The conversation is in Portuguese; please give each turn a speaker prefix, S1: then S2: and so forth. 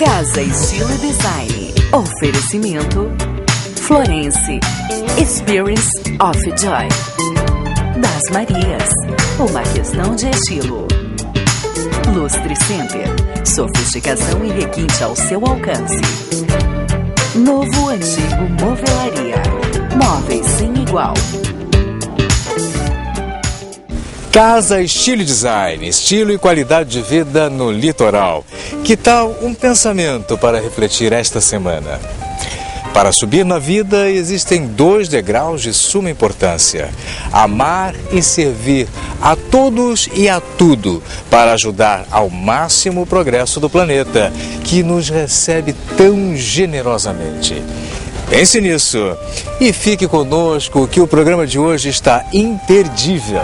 S1: Casa Estilo Design. Oferecimento Florence Experience of Joy. Das Marias, uma questão de estilo. Lustre Center, sofisticação e requinte ao seu alcance. Novo Antigo Movelaria, móveis sem igual.
S2: Casa Estilo Design, estilo e qualidade de vida no litoral. Que tal um pensamento para refletir esta semana? Para subir na vida existem 2 degraus de suma importância: amar e servir a todos e a tudo para ajudar ao máximo o progresso do planeta, que nos recebe tão generosamente. Pense nisso e fique conosco que o programa de hoje está imperdível.